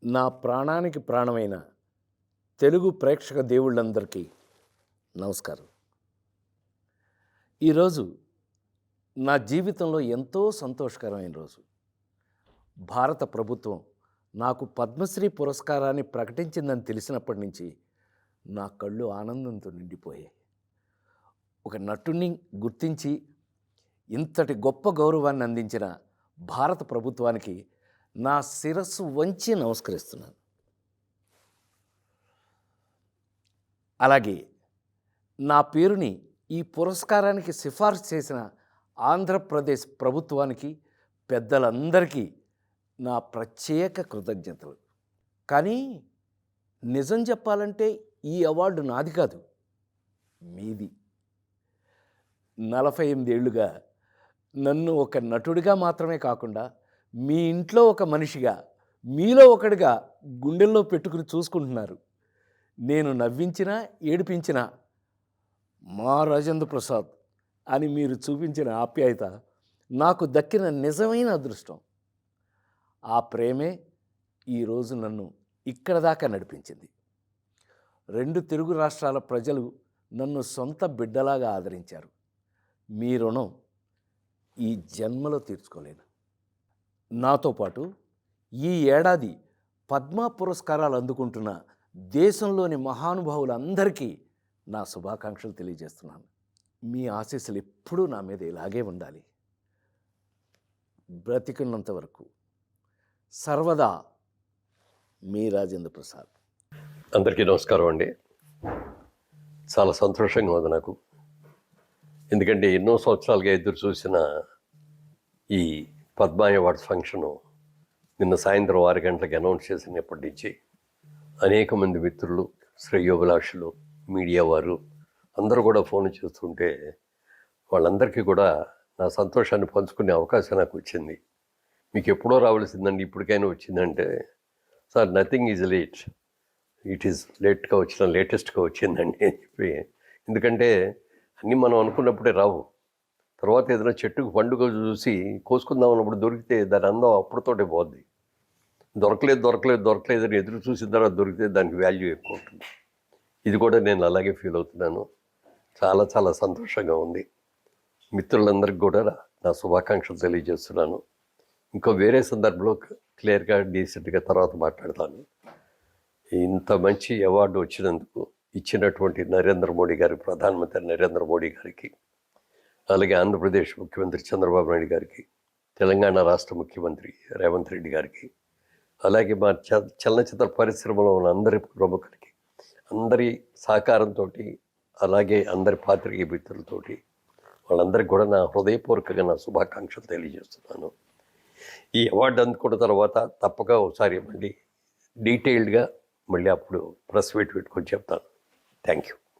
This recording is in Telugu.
నా ప్రాణానికి ప్రాణమైన తెలుగు ప్రేక్షక దేవుళ్ళందరికీ నమస్కారం. ఈరోజు నా జీవితంలో ఎంతో సంతోషకరమైన రోజు. భారత ప్రభుత్వం నాకు పద్మశ్రీ పురస్కారాన్ని ప్రకటించిందని తెలిసినప్పటి నుంచి నా కళ్ళు ఆనందంతో నిండిపోయాయి. ఒక నటుడిని గుర్తించి ఇంతటి గొప్ప గౌరవాన్ని అందించిన భారత ప్రభుత్వానికి నా శిరస్సు వంచి నమస్కరిస్తున్నాను. అలాగే నా పేరుని ఈ పురస్కారానికి సిఫార్సు చేసిన ఆంధ్రప్రదేశ్ ప్రభుత్వానికి, పెద్దలందరికీ నా ప్రత్యేక కృతజ్ఞతలు. కానీ నిజం చెప్పాలంటే ఈ అవార్డు నాది కాదు, మీది. 48 ఏళ్లుగా నన్ను ఒక నటుడిగా మాత్రమే కాకుండా మీ ఇంట్లో ఒక మనిషిగా, మీలో ఒకడిగా గుండెల్లో పెట్టుకుని చూసుకుంటున్నారు. నేను నవ్వించినా ఏడిపించినా మా రాజేంద్ర ప్రసాద్ అని మీరు చూపించిన ఆప్యాయత నాకు దక్కిన నిజమైన అదృష్టం. ఆ ప్రేమే ఈరోజు నన్ను ఇక్కడ దాకా నడిపించింది. 2 తెలుగు రాష్ట్రాల ప్రజలు నన్ను సొంత బిడ్డలాగా ఆదరించారు. మీ రుణం ఈ జన్మలో తీర్చుకోలేను. నాతో పాటు ఈ ఏడాది పద్మ పురస్కారాలు అందుకుంటున్న దేశంలోని మహానుభావులందరికీ నా శుభాకాంక్షలు తెలియజేస్తున్నాను. మీ ఆశీస్సులు ఎప్పుడూ నా మీద ఇలాగే ఉండాలి. బ్రతికున్నంత వరకు సర్వదా మీ రాజేంద్ర ప్రసాద్. అందరికీ నమస్కారం అండి. చాలా సంతోషంగా ఉంది నాకు. ఎందుకంటే ఎన్నో సంవత్సరాలుగా ఎదురు చూసిన ఈ పద్మ అవార్డ్స్ ఫంక్షను నిన్న సాయంత్రం 6 గంటలకు అనౌన్స్ చేసినప్పటి నుంచి అనేక మంది మిత్రులు, శ్రేయోభిలాషులు, మీడియా వారు అందరూ కూడా ఫోన్ చేస్తుంటే వాళ్ళందరికీ కూడా నా సంతోషాన్ని పంచుకునే అవకాశం నాకు వచ్చింది. మీకు ఎప్పుడో రావాల్సిందండి, ఇప్పటికైనా వచ్చిందంటే, sir nothing is late, it is లేట్గా వచ్చిన లేటెస్ట్గా వచ్చిందండి అని చెప్పి. ఎందుకంటే అన్నీ మనం అనుకున్నప్పుడే రావు. తర్వాత ఏదైనా చెట్టుకు పండుగ చూసి కోసుకుందాం అన్నప్పుడు దొరికితే దాని అందం అప్పుడుతోటే పోద్ది. దొరకలేదని ఎదురు చూసిన తర్వాత దొరికితే దానికి వాల్యూ ఎక్కువ ఉంటుంది. ఇది కూడా నేను అలాగే ఫీల్ అవుతున్నాను. చాలా చాలా సంతోషంగా ఉంది. మిత్రులందరికీ కూడా నా శుభాకాంక్షలు తెలియజేస్తున్నాను. ఇంకో వేరే సందర్భంలో క్లియర్గా డీసెంట్గా తర్వాత మాట్లాడతాను. ఇంత మంచి అవార్డు వచ్చినందుకు ఇచ్చినటువంటి నరేంద్ర మోడీ గారి, ప్రధానమంత్రి నరేంద్ర మోడీ గారికి, అలాగే ఆంధ్రప్రదేశ్ ముఖ్యమంత్రి చంద్రబాబు నాయుడు గారికి, తెలంగాణ రాష్ట్ర ముఖ్యమంత్రి రేవంత్ రెడ్డి గారికి, అలాగే మా చలనచిత్ర పరిశ్రమలో ఉన్న అందరి ప్రముఖులకి, అందరి సహకారంతో, అలాగే అందరి పాత్రికేయ మిత్రులతోటి వాళ్ళందరికీ కూడా నా హృదయపూర్వకంగా నా శుభాకాంక్షలు తెలియజేస్తున్నాను. ఈ అవార్డు అందుకున్న తర్వాత తప్పక ఒకసారి మళ్ళీ డీటెయిల్డ్గా మళ్ళీ అప్పుడు ప్రెస్ మీట్ పెట్టుకొని చెప్తాను. Thank you.